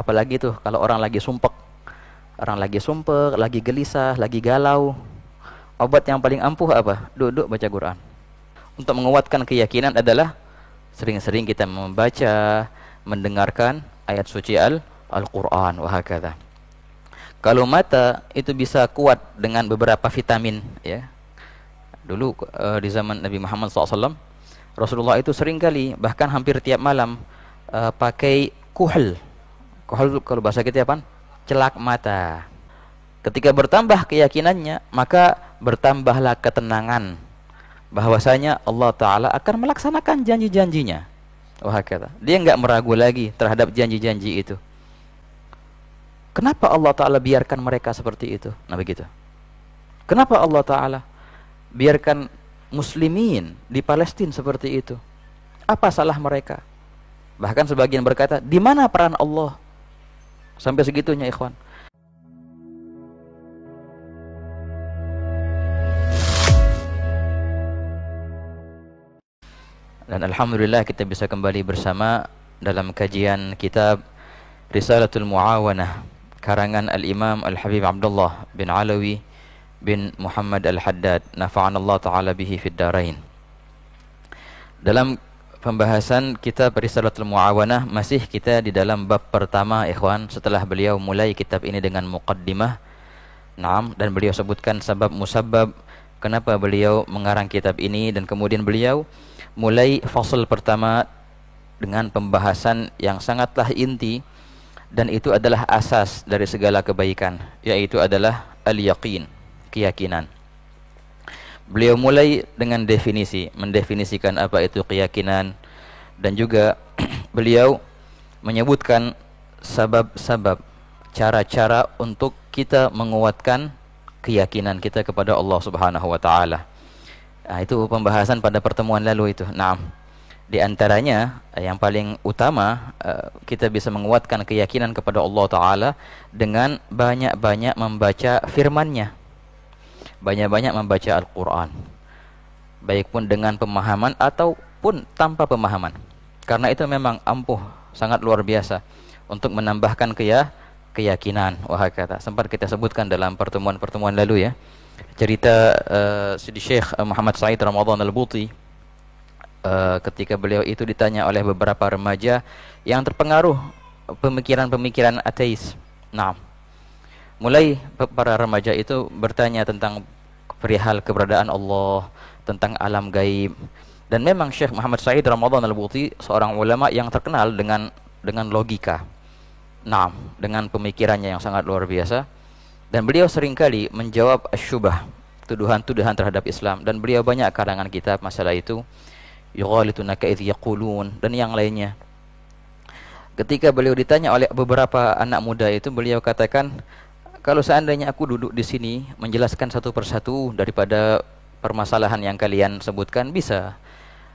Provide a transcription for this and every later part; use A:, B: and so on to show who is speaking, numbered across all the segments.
A: Apalagi tuh kalau orang lagi sumpek, lagi gelisah, lagi galau. Obat yang paling ampuh apa? Duduk baca Quran. Untuk menguatkan keyakinan adalah sering-sering kita membaca, mendengarkan ayat suci Al-Quran, wahakadha. Kalau mata itu bisa kuat dengan beberapa vitamin, ya. Dulu di zaman Nabi Muhammad SAW, Rasulullah itu sering kali, bahkan hampir tiap malam pakai kuhl. Kuhl kalau bahasa kita apa? Celak mata. Ketika bertambah keyakinannya, maka bertambahlah ketenangan bahwasanya Allah Ta'ala akan melaksanakan janji-janjinya. Wahakata. Dia enggak meragu lagi terhadap janji-janji itu. Kenapa Allah Ta'ala biarkan mereka seperti itu? Nah begitu. Kenapa Allah Ta'ala biarkan muslimin di Palestina seperti itu? Apa salah mereka? Bahkan sebagian berkata, di mana peran Allah? Sampai segitunya, ikhwan. Dan alhamdulillah kita bisa kembali bersama dalam kajian kitab Risalatul Muawanah karangan Al-Imam Al-Habib Abdullah bin Alawi bin Muhammad Al-Haddad, nafa'anallah ta'ala bihi fid darain. Dalam pembahasan kitab Risalatul Muawanah, masih kita di dalam bab pertama, ikhwan, setelah beliau mulai kitab ini dengan muqaddimah. Naam, dan beliau sebutkan sebab musabab kenapa beliau mengarang kitab ini, dan kemudian beliau mulai fasal pertama dengan pembahasan yang sangatlah inti, dan itu adalah asas dari segala kebaikan, yaitu adalah al-yaqin, keyakinan. Beliau mulai dengan mendefinisikan apa itu keyakinan, dan juga beliau menyebutkan sabab-sabab, cara-cara untuk kita menguatkan keyakinan kita kepada Allah Subhanahu wa taala. Nah, itu pembahasan pada pertemuan lalu itu. Nah, di antaranya yang paling utama, kita bisa menguatkan keyakinan kepada Allah Ta'ala dengan banyak-banyak membaca firman-Nya, banyak-banyak membaca Al-Quran, baik pun dengan pemahaman ataupun tanpa pemahaman, karena itu memang ampuh, sangat luar biasa untuk menambahkan keyakinan. Wahakata, sempat kita sebutkan dalam pertemuan-pertemuan lalu, ya, cerita Sidi Syekh Muhammad Said Ramadan Al-Buti, ketika beliau itu ditanya oleh beberapa remaja yang terpengaruh pemikiran-pemikiran ateis. Nah, mulai para remaja itu bertanya tentang perihal keberadaan Allah, tentang alam gaib. Dan memang Syekh Muhammad Said Ramadan Al-Buti seorang ulama yang terkenal dengan logika. Nah, dengan pemikirannya yang sangat luar biasa. Dan beliau seringkali menjawab asyubah, tuduhan-tuduhan terhadap Islam, dan beliau banyak karangan kitab masalah itu, yughalitunaka idh yaqulun, dan yang lainnya. Ketika beliau ditanya oleh beberapa anak muda itu, beliau katakan, kalau seandainya aku duduk di sini menjelaskan satu persatu daripada permasalahan yang kalian sebutkan, bisa.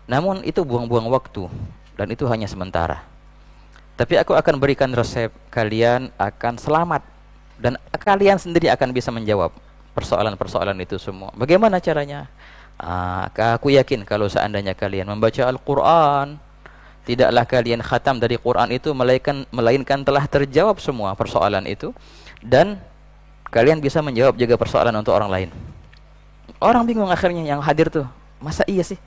A: Namun itu buang-buang waktu, dan itu hanya sementara. Tapi aku akan berikan resep, kalian akan selamat, dan kalian sendiri akan bisa menjawab persoalan-persoalan itu semua. Bagaimana caranya? Aku yakin kalau seandainya kalian membaca Al-Quran, tidaklah kalian khatam dari Quran itu melainkan telah terjawab semua persoalan itu, dan kalian bisa menjawab juga persoalan untuk orang lain. Orang bingung akhirnya yang hadir tuh, masa iya sih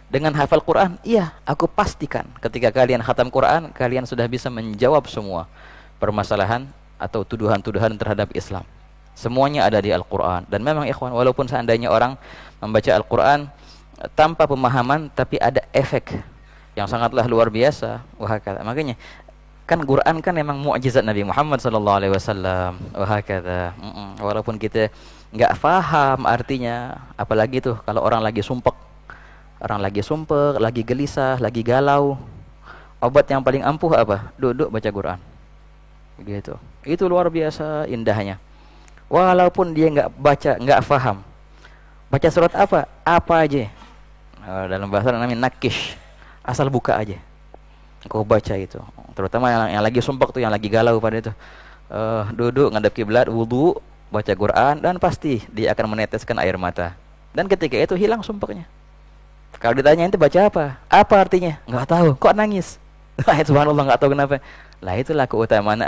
A: dengan hafal Quran? Iya, aku pastikan ketika kalian khatam Quran, kalian sudah bisa menjawab semua permasalahan atau tuduhan-tuduhan terhadap Islam. Semuanya ada di Al-Quran. Dan memang ikhwan, walaupun seandainya orang membaca Al-Quran tanpa pemahaman, tapi ada efek yang sangatlah luar biasa. Wahakata. Makanya kan Quran kan memang mukjizat Nabi Muhammad SAW. Wahakata. Walaupun kita nggak faham artinya, apalagi tuh kalau orang lagi sumpek, lagi gelisah, lagi galau, obat yang paling ampuh apa? Duduk baca Quran. Gitu. Itu luar biasa indahnya. Walaupun dia nggak faham, baca surat apa aja, dalam bahasa namanya nakish, asal buka aja, kau baca itu. Terutama yang lagi sumpek tuh, yang lagi galau pada itu, duduk ngadep kiblat, wudu, baca Quran, dan pasti dia akan meneteskan air mata. Dan ketika itu hilang sumpeknya. Kalau ditanya itu baca apa artinya, nggak tahu. Kok nangis? Subhanallah, nggak tahu kenapa. Lah itulah keutamaan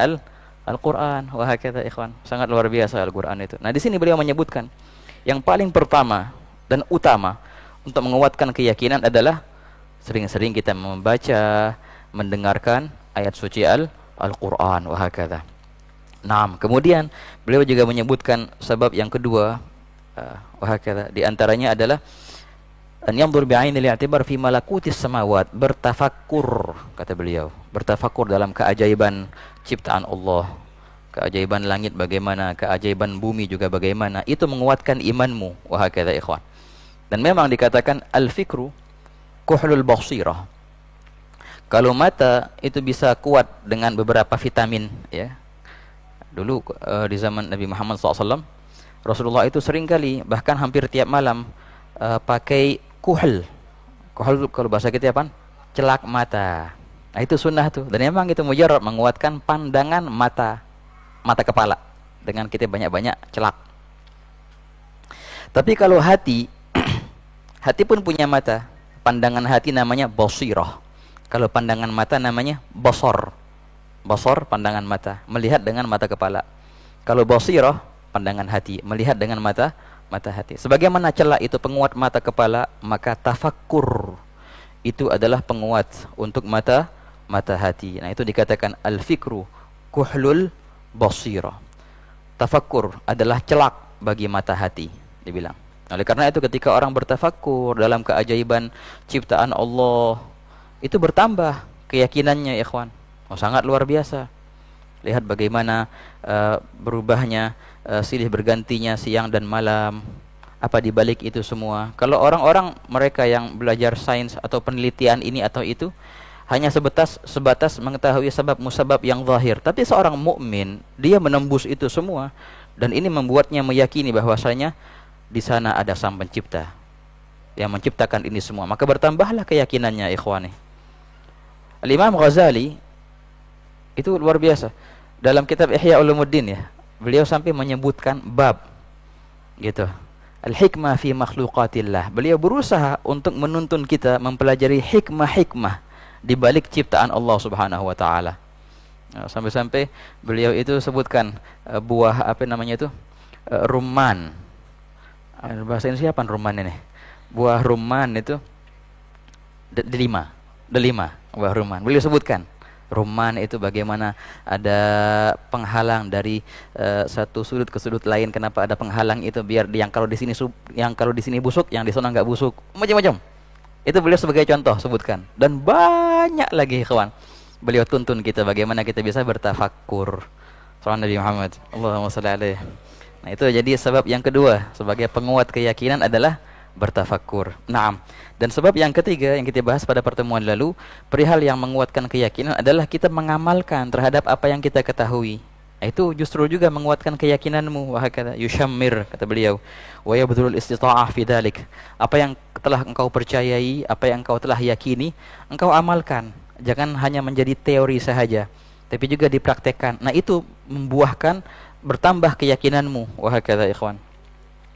A: Al-Quran. Wah kata ikhwan, sangat luar biasa Al-Quran itu. Nah di sini beliau menyebutkan yang paling pertama dan utama untuk menguatkan keyakinan adalah sering-sering kita membaca, mendengarkan ayat suci Al-Quran. Wah kata. Nah, kemudian beliau juga menyebutkan sebab yang kedua, wah kata, di antaranya adalah an yanzur bi'ainil i'tibar fi malakutis samawat, bertafakkur kata beliau, bertafakkur dalam keajaiban ciptaan Allah, keajaiban langit bagaimana, keajaiban bumi juga bagaimana, itu menguatkan imanmu. Wah kata ikhwan. Dan memang dikatakan al-fikru kuhlul basirah. Kalau mata itu bisa kuat dengan beberapa vitamin, ya. Dulu di zaman Nabi Muhammad SAW, Rasulullah itu sering kali, bahkan hampir tiap malam pakai kuhl. Kuhl kalau bahasa kita apa? Celak mata. Nah itu sunnah tuh. Dan memang itu mujarab, menguatkan pandangan mata kepala dengan kita banyak-banyak celak. Tapi kalau hati, hati pun punya mata. Pandangan hati namanya basirah. Kalau pandangan mata namanya basar. Basar pandangan mata, melihat dengan mata kepala. Kalau basirah pandangan hati, melihat dengan mata hati. Sebagaimana celak itu penguat mata kepala, maka tafakkur itu adalah penguat untuk mata hati. Nah itu dikatakan al-fikru kuhlul basirah. Tafakkur adalah celak bagi mata hati, dibilang. Oleh karena itu ketika orang bertafakkur dalam keajaiban ciptaan Allah, itu bertambah keyakinannya, ikhwan. Oh, sangat luar biasa. Lihat bagaimana berubahnya silih bergantinya siang dan malam. Apa di balik itu semua? Kalau orang-orang mereka yang belajar sains atau penelitian ini atau itu hanya sebatas mengetahui sebab musabab yang zahir. Tapi seorang mukmin, dia menembus itu semua, dan ini membuatnya meyakini bahwasanya di sana ada Sang Pencipta yang menciptakan ini semua. Maka bertambahlah keyakinannya, ikhwani. Al-Imam Ghazali itu luar biasa. Dalam kitab Ihya Ulumuddin, ya, beliau sampai menyebutkan bab gitu, al-hikmah fi makhluqatillah. Beliau berusaha untuk menuntun kita mempelajari hikmah-hikmah di balik ciptaan Allah Subhanahu wa taala. Sampai-sampai beliau itu sebutkan buah apa namanya itu? Rumman. Bahasa Indonesia apa rumman ini? Buah rumman itu delima. Buah rumman. Beliau sebutkan rumman itu bagaimana ada penghalang dari satu sudut ke sudut lain. Kenapa ada penghalang itu? Biar yang kalau di sini busuk, yang di sana enggak busuk. Macam-macam. Itu beliau sebagai contoh sebutkan. Dan banyak lagi, kawan. Beliau tuntun kita bagaimana kita bisa bertafakkur. Sallallahu Nabi Muhammad. Allahumma shalli alaihi. Nah, itu jadi sebab yang kedua sebagai penguat keyakinan adalah bertafakkur. Naam. Dan sebab yang ketiga yang kita bahas pada pertemuan lalu, perihal yang menguatkan keyakinan adalah kita mengamalkan terhadap apa yang kita ketahui. Itu justru juga menguatkan keyakinanmu. Wa hakadha yushammir, kata beliau, wa yabdhurul istita'ah fi dzalik. Apa yang telah engkau percayai, apa yang engkau telah yakini, engkau amalkan. Jangan hanya menjadi teori saja, tapi juga dipraktekkan. Nah, itu membuahkan bertambah keyakinanmu. Wa hakadha ikhwan.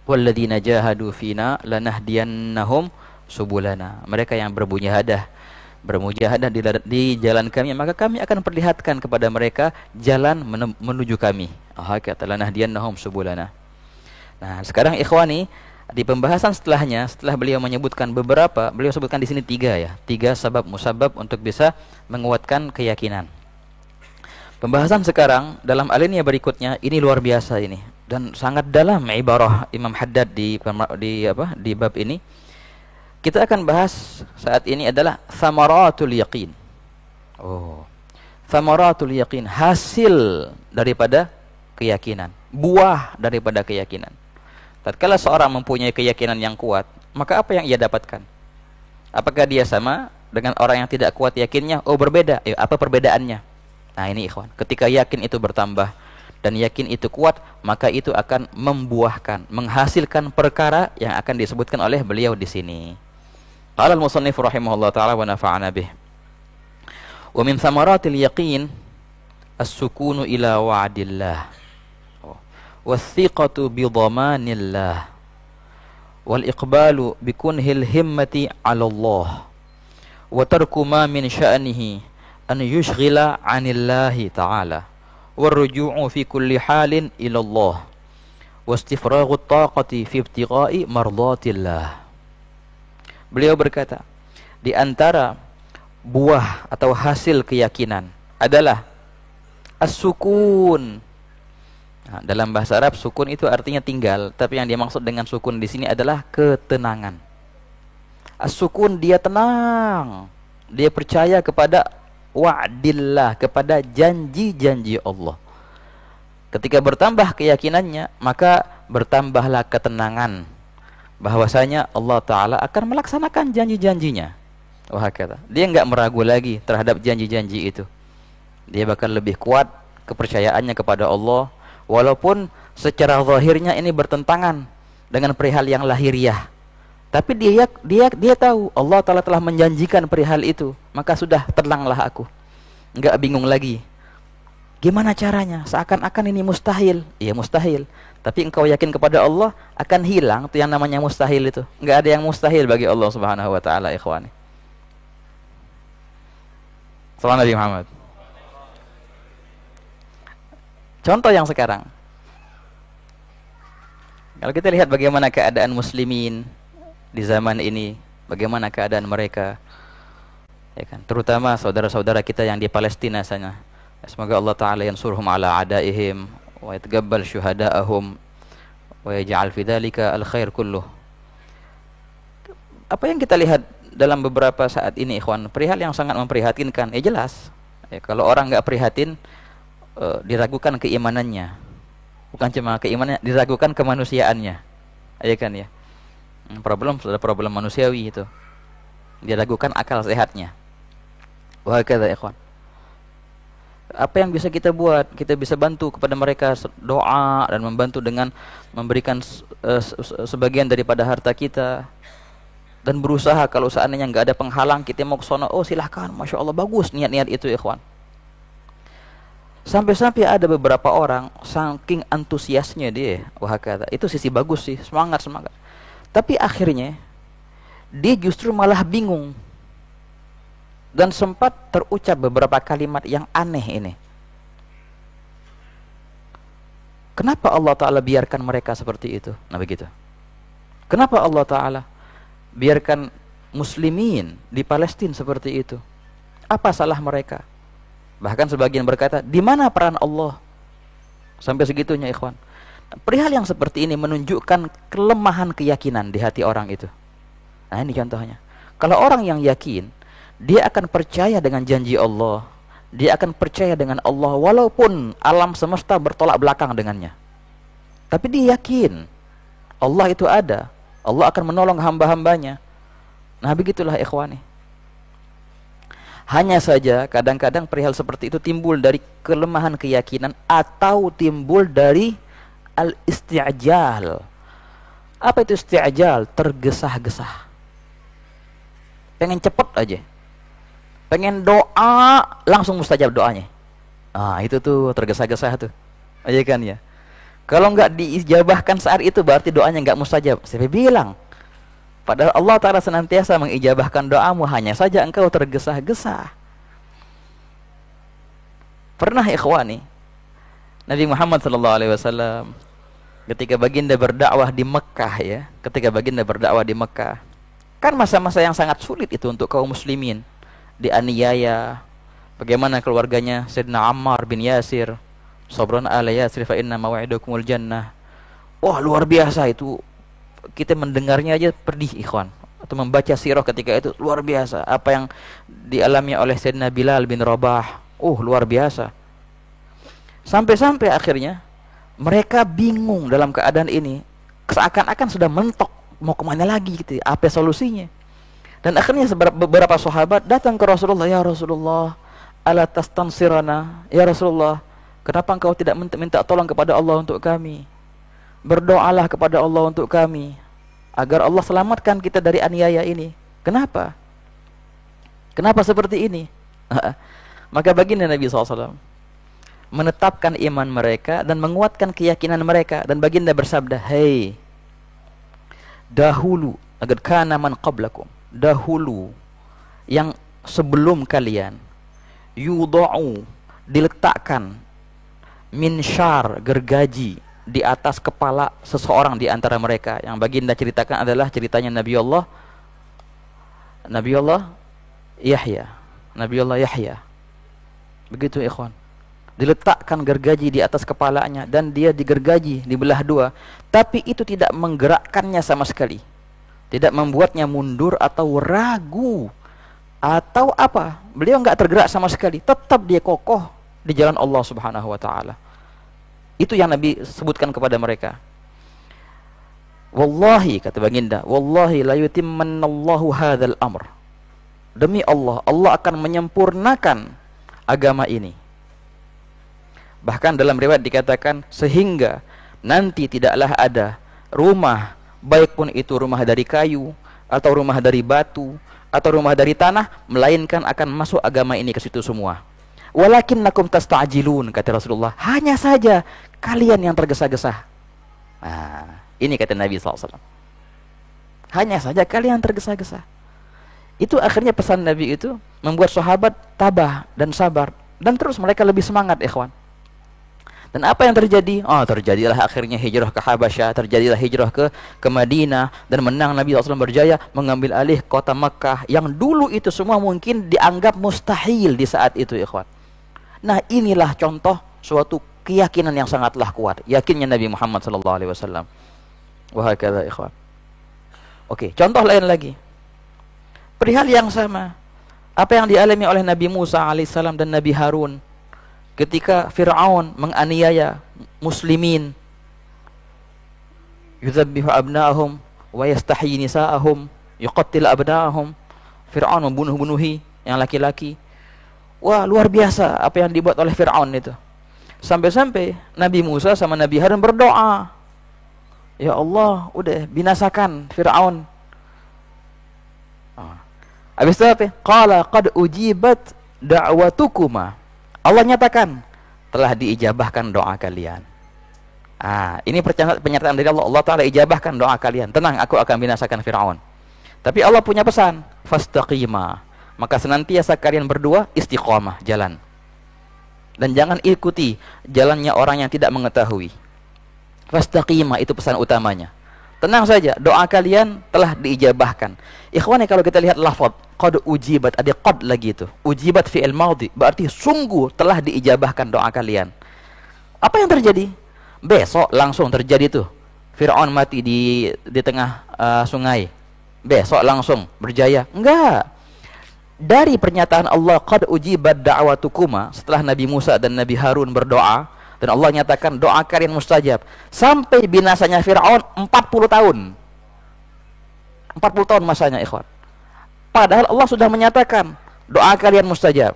A: Walladzina jahadu fina lanahdiyannahum subulana. Mereka yang bermujahadah di jalan kami, maka kami akan perlihatkan kepada mereka jalan menuju kami. Kata lanahdiyannahum subulana. Nah, sekarang ikhwani, di pembahasan setelahnya, setelah beliau menyebutkan beberapa, beliau sebutkan di sini tiga sebab musabab untuk bisa menguatkan keyakinan. Pembahasan sekarang dalam alinea berikutnya ini luar biasa ini, dan sangat dalam ibarah Imam Haddad di bab ini. Kita akan bahas saat ini adalah thamaratul yaqin. Thamaratul yaqin, hasil daripada keyakinan, buah daripada keyakinan. Tatkala seorang mempunyai keyakinan yang kuat, maka apa yang ia dapatkan? Apakah dia sama dengan orang yang tidak kuat yakinnya? Oh, berbeda. Apa perbedaannya? Nah, ini ikhwan, ketika yakin itu bertambah dan yakin itu kuat, maka itu akan membuahkan, menghasilkan perkara yang akan disebutkan oleh beliau di sini. Qala al-musannif rahimahullah ta'ala wa nafa'ana bih. Wa min thamaratil yaqin as-sukunu ila wa'dillah was-thiqatu bi dhamanillah wal iqbalu bi kunhil himmati 'ala Allah wa tarku ma min sya'nihi an yushghila 'anillahi ta'ala warruju'u fi kulli halin ila Allah wastifraghu taqati fi ibtigha'i mardatillah. Beliau berkata, di antara buah atau hasil keyakinan adalah as-sukun. Nah, dalam bahasa Arab sukun itu artinya tinggal, tapi yang dimaksud dengan sukun di sini adalah ketenangan. As-sukun, dia tenang, dia percaya kepada wa'dillah, kepada janji-janji Allah. Ketika bertambah keyakinannya, maka bertambahlah ketenangan bahwasanya Allah Ta'ala akan melaksanakan janji-janjinya. Wah, kata dia nggak meragu lagi terhadap janji-janji itu. Dia bakal lebih kuat kepercayaannya kepada Allah, walaupun secara zahirnya ini bertentangan dengan perihal yang lahiriah. Tapi dia tahu Allah Ta'ala telah menjanjikan perihal itu, maka sudah tenanglah aku, nggak bingung lagi. Gimana caranya? Seakan-akan ini mustahil. Iya mustahil. Tapi engkau yakin kepada Allah, akan hilang tuh yang namanya mustahil itu. Nggak ada yang mustahil bagi Allah Subhanahu wa Ta'ala, ikhwani. Salam Nabi Muhammad. Contoh yang sekarang, kalau kita lihat bagaimana keadaan muslimin di zaman ini, bagaimana keadaan mereka, ya kan? Terutama saudara-saudara kita yang di Palestina sana. Semoga Allah Ta'ala yansurhum ala adaihim wa yataqabbal syuhada'ahum wa yaj'al fi dzalika al-khair kulluh. Apa yang kita lihat dalam beberapa saat ini, ikhwan, perihal yang sangat memprihatinkan. Ya jelas, ya, kalau orang enggak prihatin, diragukan keimanannya. Bukan cuma keimanannya, diragukan kemanusiaannya. Ya kan ya. Sudah problem manusiawi itu. Diragukan akal sehatnya. Wa hakadha, ikhwan. Apa yang bisa kita buat? Kita bisa bantu kepada mereka doa dan membantu dengan memberikan sebagian daripada harta kita, dan berusaha kalau seandainya nggak ada penghalang kita mau ke sono, oh silahkan, masya Allah, bagus niat-niat itu, ikhwan. Sampai-sampai ada beberapa orang saking antusiasnya dia, wah kata itu sisi bagus sih, semangat. Tapi akhirnya dia justru malah bingung. Dan sempat terucap beberapa kalimat yang aneh ini. Kenapa Allah Ta'ala biarkan mereka seperti itu? Nah begitu. Kenapa Allah Ta'ala biarkan muslimin di Palestina seperti itu? Apa salah mereka? Bahkan sebagian berkata, di mana peran Allah? Sampai segitunya, ikhwan. Perihal yang seperti ini menunjukkan kelemahan keyakinan di hati orang itu. Nah ini contohnya. Kalau orang yang yakin, dia akan percaya dengan janji Allah. Dia akan percaya dengan Allah walaupun alam semesta bertolak belakang dengannya. Tapi dia yakin Allah itu ada, Allah akan menolong hamba-hambanya. Nah begitulah, ikhwani. Hanya saja kadang-kadang perihal seperti itu timbul dari kelemahan keyakinan atau timbul dari al-isti'jal. Apa itu isti'jal? Tergesa-gesa, pengen cepet aja, pengen doa langsung mustajab doanya. Ah itu tuh tergesa-gesa tuh, aja kan ya. Kalau nggak diijabahkan saat itu berarti doanya nggak mustajab. Saya bilang, padahal Allah Ta'ala senantiasa mengijabahkan doamu, hanya saja engkau tergesa-gesa. Pernah, ikhwani, Nabi Muhammad SAW ketika baginda berdakwah di Mekah, ya, ketika baginda berdakwah di Mekah, kan masa-masa yang sangat sulit itu untuk kaum muslimin, dianiaya. Bagaimana keluarganya Sayyidina Ammar bin Yasir, sabran ala Yasir fa inna maw'idukumul jannah. Wah luar biasa itu, kita mendengarnya aja pedih, ikhwan, atau membaca sirah ketika itu luar biasa apa yang dialami oleh Sayyidina Bilal bin Rabah. Luar biasa. Sampai-sampai akhirnya mereka bingung dalam keadaan ini, seakan-akan sudah mentok mau kemana lagi gitu, apa solusinya. Dan akhirnya beberapa sahabat datang ke Rasulullah, ya Rasulullah, ala tastansirana, ya Rasulullah, kenapa engkau tidak minta tolong kepada Allah untuk kami? Berdoalah kepada Allah untuk kami agar Allah selamatkan kita dari aniaya ini. Kenapa? Kenapa seperti ini? Maka baginda Nabi SAW menetapkan iman mereka dan menguatkan keyakinan mereka, dan baginda bersabda, hei, dahulu agar kana man qablakum, dahulu yang sebelum kalian, yudha'u, diletakkan, minsyar, gergaji, di atas kepala seseorang di antara mereka. Yang baginda ceritakan adalah ceritanya Nabi Allah Yahya. Nabi Allah Yahya. Begitu ikhwan. Diletakkan gergaji di atas kepalanya dan dia digergaji, dibelah dua. Tapi itu tidak menggerakkannya sama sekali. Tidak membuatnya mundur atau ragu atau apa. Beliau enggak tergerak sama sekali. Tetap dia kokoh di jalan Allah Subhanahu wa taala. Itu yang Nabi sebutkan kepada mereka. Wallahi, kata baginda, wallahi la yutimmannallahu hadzal amr. Demi Allah, Allah akan menyempurnakan agama ini. Bahkan dalam riwayat dikatakan sehingga nanti tidaklah ada rumah, baik pun itu rumah dari kayu atau rumah dari batu atau rumah dari tanah, melainkan akan masuk agama ini ke situ semua. Walakinnakum tasta'jilun, kata Rasulullah, hanya saja kalian yang tergesa-gesa. Nah, ini kata Nabi SAW. Hanya saja kalian tergesa-gesa. Itu akhirnya pesan Nabi itu membuat sahabat tabah dan sabar, dan terus mereka lebih semangat, ikhwan. Dan apa yang terjadi? Oh, terjadilah akhirnya hijrah ke Habasyah, terjadilah hijrah ke Madinah, dan menang Nabi SAW berjaya mengambil alih kota Makkah yang dulu itu semua mungkin dianggap mustahil di saat itu, ikhwan. Nah, inilah contoh suatu keyakinan yang sangatlah kuat, yakinnya Nabi Muhammad SAW. Wahakadha, ikhwan. Oke, contoh lain lagi. Perihal yang sama, apa yang dialami oleh Nabi Musa alaihissalam dan Nabi Harun ketika Fir'aun menganiaya muslimin, yuzabbihu abna'ahum wa yastahyi nisa'ahum, yuqattil abna'ahum. Fir'aun membunuh-bunuhi yang laki-laki. Wah, luar biasa apa yang dibuat oleh Fir'aun itu. Sampai-sampai Nabi Musa sama Nabi Harun berdoa, ya Allah, udah binasakan Fir'aun. Habis itu apa? Qala qad ujibat da'watukuma. Allah nyatakan telah diijabahkan doa kalian. Ini pernyataan dari Allah. Allah Ta'ala ijabahkan doa kalian. Tenang, aku akan binasakan Fir'aun. Tapi Allah punya pesan, fastaqima. Maka senantiasa kalian berdua istiqamah, jalan. Dan jangan ikuti jalannya orang yang tidak mengetahui. Fastaqima, itu pesan utamanya. Tenang saja, doa kalian telah diijabahkan. Ikhwani, kalau kita lihat lafaz qad ujibat, ada qad lagi itu. Ujibat fi'il madhi, berarti sungguh telah diijabahkan doa kalian. Apa yang terjadi? Besok langsung terjadi tuh. Fir'aun mati di tengah sungai. Besok langsung berjaya. Enggak. Dari pernyataan Allah qad ujibat da'watukuma, setelah Nabi Musa dan Nabi Harun berdoa, dan Allah nyatakan doa kalian mustajab, sampai binasanya Fir'aun 40 tahun. 40 tahun masanya, ikhwan. Padahal Allah sudah menyatakan doa kalian mustajab.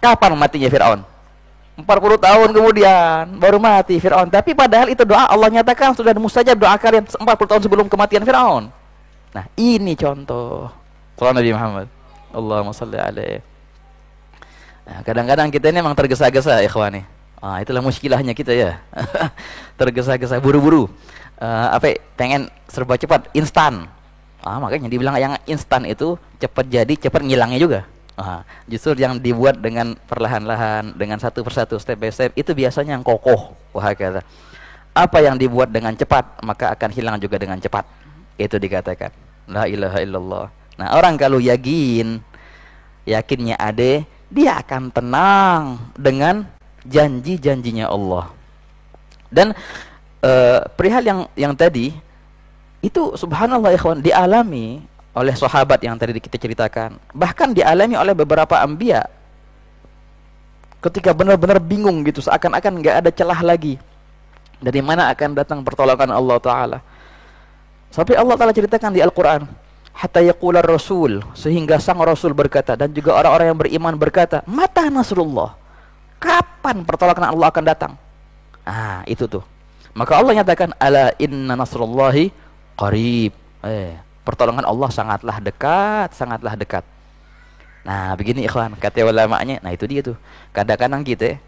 A: Kapan matinya Fir'aun? 40 tahun kemudian baru mati Fir'aun. Tapi padahal itu doa Allah nyatakan sudah mustajab doa kalian 40 tahun sebelum kematian Fir'aun. Nah, ini contoh Salam Nabi Muhammad. Allahumma salli alaihi. Nah, kadang-kadang kita ini memang tergesa-gesa, ikhwani. Itulah muskilahnya kita ya. Tergesa-gesa, buru-buru. Pengen serba cepat, instan. Makanya dibilang yang instan itu cepat jadi, cepat ngilangnya juga. Justru yang dibuat dengan perlahan-lahan, dengan satu persatu, step by step, itu biasanya yang kokoh. Wahakala. Apa yang dibuat dengan cepat, maka akan hilang juga dengan cepat. Itu dikatakan la ilaha illallah. Nah, orang kalau yakinnya ada, dia akan tenang dengan janji-janjinya Allah. Dan perihal yang tadi itu subhanallah, ikhwan, dialami oleh sahabat yang tadi kita ceritakan, bahkan dialami oleh beberapa anbiya ketika benar-benar bingung gitu, seakan-akan nggak ada celah lagi dari mana akan datang pertolongan Allah Ta'ala. Sampai Allah Ta'ala ceritakan di Al-Quran, hatta yaqula rasul, sehingga sang rasul berkata, dan juga orang-orang yang beriman berkata, mata nasrullah, kapan pertolongan Allah akan datang? Itu tuh. Maka Allah nyatakan, ala inna nasrullahi qarib. Pertolongan Allah sangatlah dekat, sangatlah dekat. Nah, begini ikhwan, kata ulamanya. Nah, itu dia tuh. Kadang-kadang kita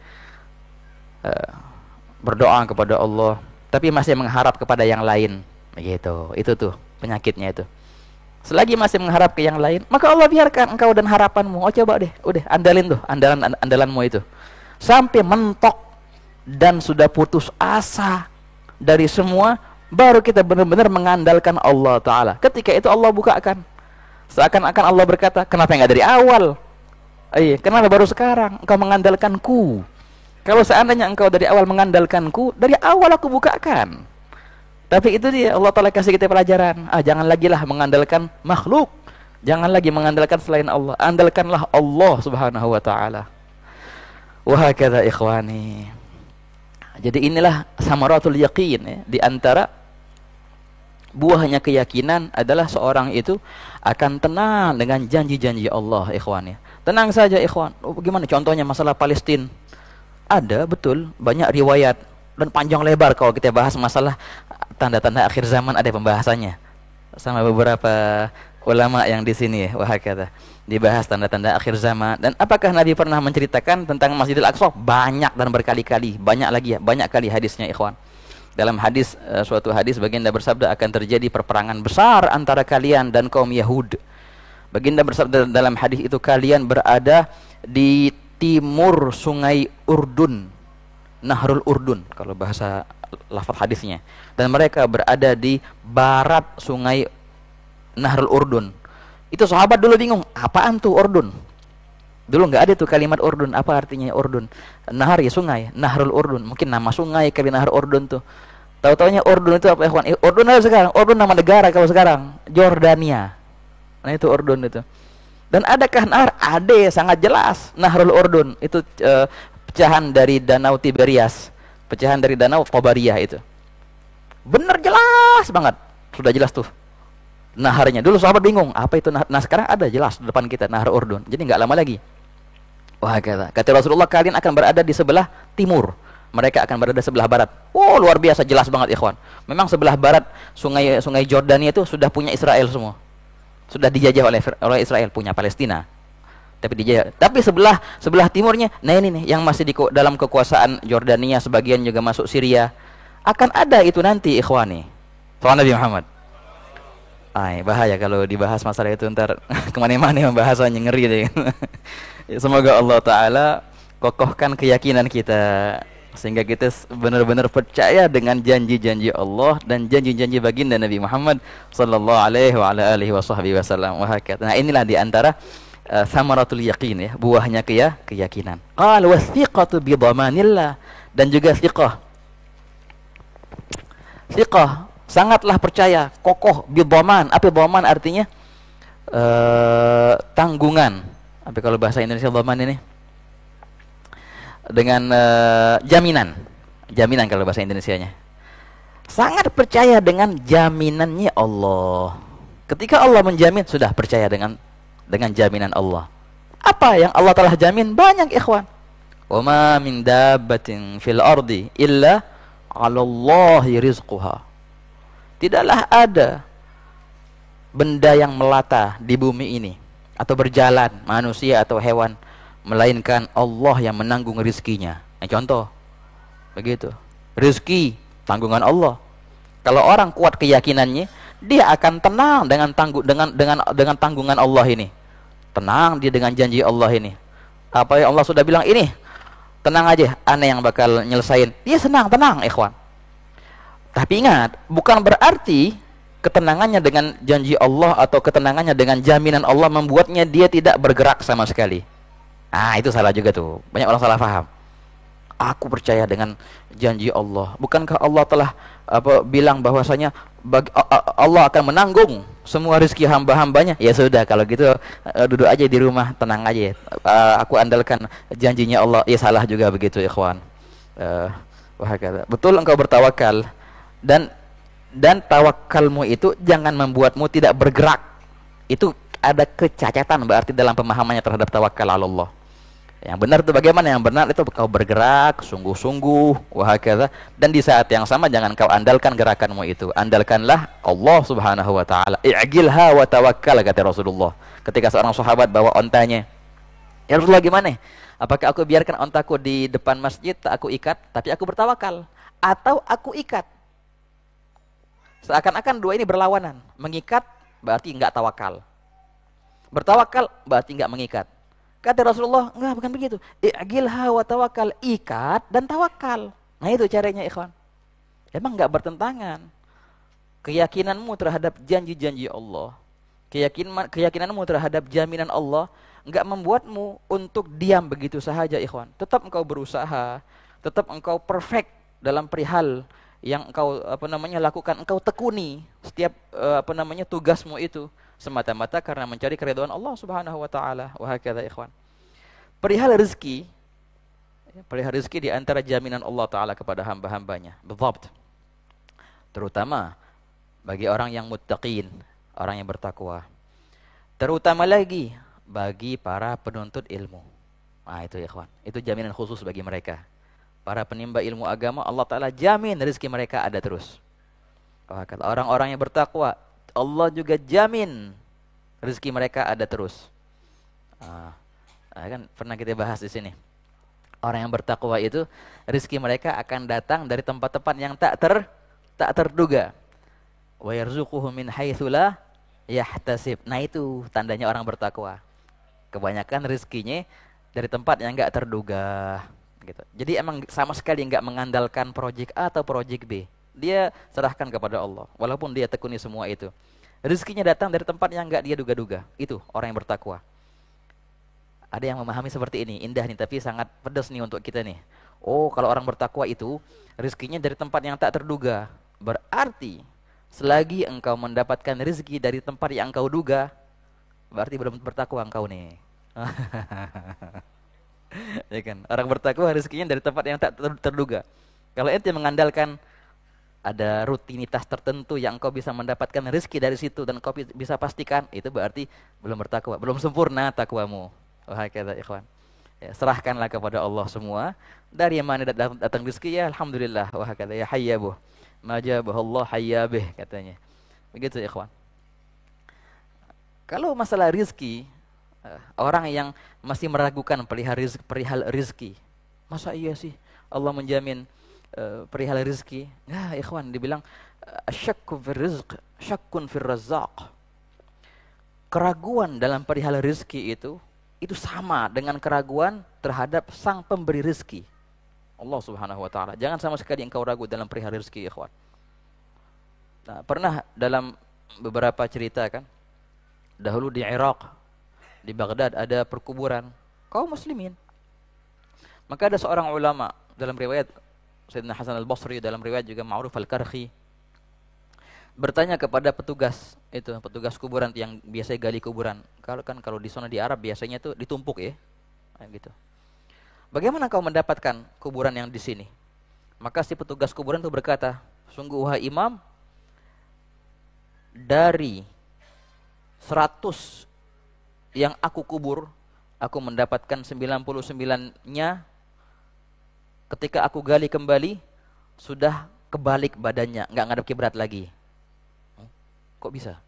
A: berdoa kepada Allah, tapi masih mengharap kepada yang lain. Begitu. Itu tuh penyakitnya itu. selagi masih mengharap ke yang lain, maka Allah biarkan engkau dan harapanmu. Oh coba deh, udah andalin tuh, andalanmu itu. Sampai mentok dan sudah putus asa dari semua, baru kita benar-benar mengandalkan Allah Ta'ala. Ketika itu Allah bukakan. Seakan-akan Allah berkata, kenapa nggak dari awal? Kenapa baru sekarang engkau mengandalkanku? Kalau seandainya engkau dari awal mengandalkanku, dari awal aku bukakan. Tapi itu dia, Allah Ta'ala kasih kita pelajaran. Jangan lagi lah mengandalkan makhluk, jangan lagi mengandalkan selain Allah, andalkanlah Allah Subhanahu wa Ta'ala. Wahakadha ikhwani. Jadi inilah samaratul yaqin, ya. Di antara buahnya keyakinan adalah seorang itu akan tenang dengan janji-janji Allah, ikhwan, ya. Tenang saja, ikhwan. Bagaimana contohnya masalah Palestina? Ada betul banyak riwayat dan panjang lebar kalau kita bahas masalah tanda-tanda akhir zaman, ada pembahasannya sama beberapa ulama yang di sini, ya. Wahakadha. Dibahas tanda-tanda akhir zaman. Dan apakah Nabi pernah menceritakan tentang Masjidil Aqsa? Banyak dan berkali-kali, banyak lagi, ya, banyak kali hadisnya, ikhwan. Dalam hadis, suatu hadis baginda bersabda akan terjadi perperangan besar antara kalian dan kaum Yahud. Baginda bersabda dalam hadis itu, kalian berada di timur sungai Urdun, Nahrul Urdun kalau bahasa lafaz hadisnya, dan mereka berada di barat sungai Nahrul Urdun. Itu sahabat dulu bingung, apaan tuh Urdun? Dulu nggak ada tuh kalimat Urdun, apa artinya Urdun? Nahar ya sungai, Nahrul Urdun, mungkin nama sungai kali Nahar Urdun tuh. Tahu-taunya Urdun itu apa, ikhwan? Urdun ada sekarang, Urdun nama negara kalau sekarang, Jordania. Nah itu Urdun itu. Dan adakah Nahar? Ada, sangat jelas. Nahrul Urdun itu pecahan dari danau Tiberias, pecahan dari danau Qabariyah itu. Bener jelas banget, sudah jelas tuh naharnya. Dulu sahabat bingung, apa itu nahar? Nah sekarang ada jelas di depan kita Nahar Urdun. Jadi nggak lama lagi. Wah kata Rasulullah, kalian akan berada di sebelah timur, mereka akan berada di sebelah barat. Oh luar biasa, jelas banget, ikhwan. Memang sebelah barat sungai Jordania itu sudah punya Israel semua. Sudah dijajah oleh Israel, punya Palestina. Tapi dijajah. Tapi sebelah timurnya, nah ini nih yang masih dalam kekuasaan Jordania, sebagian juga masuk Syria. Akan ada itu nanti, ikhwani. Soal Nabi Muhammad. Bahaya kalau dibahas masalah itu, ntar kemana-mana bahasanya, ngeri deh. Semoga Allah Ta'ala kokohkan keyakinan kita, sehingga kita benar-benar percaya dengan janji-janji Allah dan janji-janji baginda Nabi Muhammad sallallahu alaihi wasallam. Nah inilah diantara thamaratul yaqin, ya, buahnya keyakinan. Qal wathiqatu bi dhamanillah, dan juga thiqah. Thiqah, sangatlah percaya, kokoh, bi dhaman. Apa dhaman artinya? Tanggungan. Apa kalau bahasa Indonesia dhaman ini? Dengan jaminan kalau bahasa Indonesianya. Sangat percaya dengan jaminannya Allah. Ketika Allah menjamin, sudah percaya dengan jaminan Allah. Apa yang Allah telah jamin? Banyak, ikhwan. Wa ma min dabbatin fil ardi illa 'alallahi rizquha. Tidaklah ada benda yang melata di bumi ini atau berjalan, manusia atau hewan, melainkan Allah yang menanggung rizkinya. Contoh begitu, rizki tanggungan Allah. Kalau orang kuat keyakinannya, dia akan tenang dengan tanggungan Allah ini. Tenang dia dengan janji Allah ini. Apa yang Allah sudah bilang ini, tenang aja, aneh yang bakal nyelesain. Dia tenang, ikhwan. Tapi ingat, bukan berarti ketenangannya dengan janji Allah atau ketenangannya dengan jaminan Allah membuatnya dia tidak bergerak sama sekali. Itu salah juga tuh. Banyak orang salah paham. Aku percaya dengan janji Allah. Bukankah Allah telah bilang bahwasanya Allah akan menanggung semua rezeki hamba-hambanya? Ya sudah, kalau gitu duduk aja di rumah, tenang aja. Aku andalkan janjinya Allah. Ya salah juga begitu, ikhwan. Betul engkau bertawakal, dan tawakalmu itu jangan membuatmu tidak bergerak. Itu ada kecacatan berarti dalam pemahamannya terhadap tawakal Allah. Yang benar itu bagaimana? Yang benar itu kau bergerak sungguh-sungguh, wahakadha, dan di saat yang sama jangan kau andalkan gerakanmu itu. Andalkanlah Allah Subhanahu wa taala. I'gilha wa tawakkal, kata Rasulullah. Ketika seorang sahabat bawa ontanya, "Ya Rasulullah, gimana? Apakah aku biarkan ontaku di depan masjid, tak aku ikat, tapi aku bertawakal, atau aku ikat?" Seakan-akan dua ini berlawanan, mengikat berarti enggak tawakal. Bertawakal berarti enggak mengikat. Kata Rasulullah, enggak, bukan begitu. I'gilha wa tawakal, ikat dan tawakal. Nah itu caranya ikhwan. Emang enggak bertentangan. Keyakinanmu terhadap janji-janji Allah, keyakinanmu terhadap jaminan Allah enggak membuatmu untuk diam begitu saja ikhwan. Tetap engkau berusaha, tetap engkau perfect dalam perihal yang engkau lakukan, engkau tekuni setiap tugasmu itu semata-mata karena mencari keridhaan Allah Subhanahu wa taala. Wa hakadha ikhwan. Perihal rezeki di antara jaminan Allah taala kepada hamba-hambanya. Betul. Terutama bagi orang yang muttaqin, orang yang bertakwa. Terutama lagi bagi para penuntut ilmu. Nah itu ikhwan, itu jaminan khusus bagi mereka. Para penimba ilmu agama, Allah Ta'ala jamin rezeki mereka ada terus. Orang-orang yang bertakwa, Allah juga jamin rezeki mereka ada terus. Kan pernah kita bahas di sini. Orang yang bertakwa itu rezeki mereka akan datang dari tempat-tempat yang tak terduga. Wa yarzuquhu min haitsu la yahtasib. Nah itu tandanya orang bertakwa. Kebanyakan rezekinya dari tempat yang enggak terduga gitu. Jadi emang sama sekali enggak mengandalkan proyek A atau proyek B. Dia serahkan kepada Allah walaupun dia tekuni semua itu. Rezekinya datang dari tempat yang enggak dia duga-duga. Itu orang yang bertakwa. Ada yang memahami seperti ini, indah nih tapi sangat pedas nih untuk kita nih. Oh, kalau orang bertakwa itu rezekinya dari tempat yang tak terduga. Berarti selagi engkau mendapatkan rezeki dari tempat yang engkau duga, berarti belum bertakwa engkau nih. Ya kan? Orang bertakwa rezekinya dari tempat yang tak terduga. Kalau ente mengandalkan ada rutinitas tertentu yang engkau bisa mendapatkan rezeki dari situ dan engkau bisa pastikan, itu berarti belum bertakwa, belum sempurna takwamu. Wahai kata ikhwan. Ya, serahkanlah kepada Allah semua. Dari mana datang rezeki ya alhamdulillah. Wahai kata ya hayyabuh. Majabah Allah hayyabih katanya. Begitu ikhwan. Kalau masalah rezeki, orang yang masih meragukan perihal rezeki, masa iya sih Allah menjamin perihal rezeki? Nah, ikhwan dibilang asyakku fir rizq, syakkun fir razzaq. Keraguan dalam perihal rezeki itu sama dengan keraguan terhadap sang pemberi rezeki. Allah Subhanahu wa taala. Jangan sama sekali engkau ragu dalam perihal rezeki, ikhwan. Nah, pernah dalam beberapa cerita kan, dahulu di Irak, di Baghdad ada perkuburan kaum muslimin. Maka ada seorang ulama, dalam riwayat Sayyidina Hasan al-Basri, dalam riwayat juga Ma'ruf al-Karhi, bertanya kepada petugas kuburan yang biasa gali kuburan. Kalau di sana di Arab biasanya itu ditumpuk ya. Nah, gitu. Bagaimana kau mendapatkan kuburan yang di sini? Maka si petugas kuburan itu berkata, sungguh wahai imam, dari 100 yang aku kubur, aku mendapatkan 99-nya ketika aku gali kembali sudah kebalik badannya, enggak ngadep kiblat lagi. Kok bisa?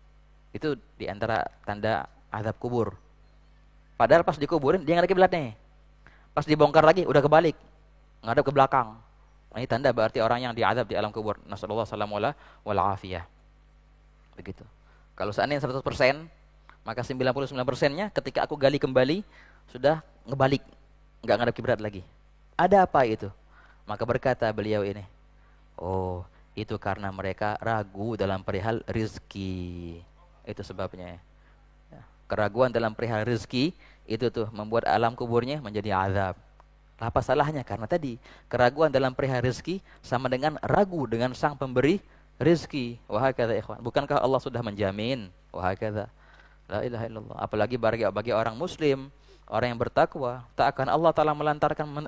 A: Itu diantara tanda azab kubur. Padahal pas dikuburin dia ngadep kiblat nih. Pas dibongkar lagi udah kebalik, ngadep ke belakang. Nah, ini tanda berarti orang yang diazab di alam kubur. Nasallallahu alaihi wal afiyah. Begitu. Kalau seandainya 100%, maka 99%-nya ketika aku gali kembali sudah ngebalik, enggak ngadep kiblat lagi. Ada apa itu? Maka berkata beliau ini, oh, itu karena mereka ragu dalam perihal rezeki. Itu sebabnya. Ya. Keraguan dalam perihal rezeki itu tuh membuat alam kuburnya menjadi azab. Apa salahnya? Karena tadi keraguan dalam perihal rezeki sama dengan ragu dengan sang pemberi rezeki. Wahakadha ikhwan. Bukankah Allah sudah menjamin? Wahakadha. La ilaha illallah. Apalagi bagi orang muslim, orang yang bertakwa, tak akan Allah Ta'ala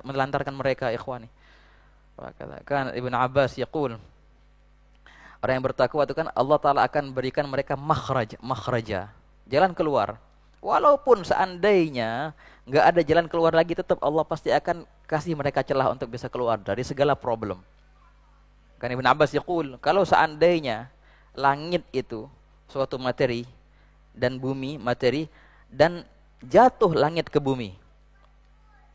A: melantarkan mereka, ikhwani. Wahakadha. Kan Ibn Abbas yaqul, orang yang bertakwa itu kan Allah Ta'ala akan berikan mereka makhraja, jalan keluar. Walaupun seandainya nggak ada jalan keluar lagi, tetap Allah pasti akan kasih mereka celah untuk bisa keluar dari segala problem. Kan Ibn Abbas yaqul, kalau seandainya langit itu suatu materi dan bumi materi dan jatuh langit ke bumi.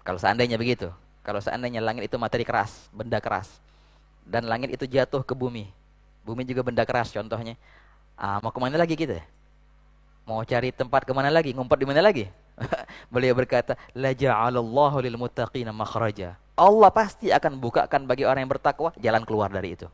A: Kalau seandainya begitu, kalau seandainya langit itu materi keras, benda keras, dan langit itu jatuh ke bumi, bumi juga benda keras contohnya, mau kemana lagi kita? Mau cari tempat kemana lagi? Ngumpet di mana lagi? Beliau berkata, la ja'alallahu lil muttaqina makhraja. Allah pasti akan bukakan bagi orang yang bertakwa jalan keluar dari itu.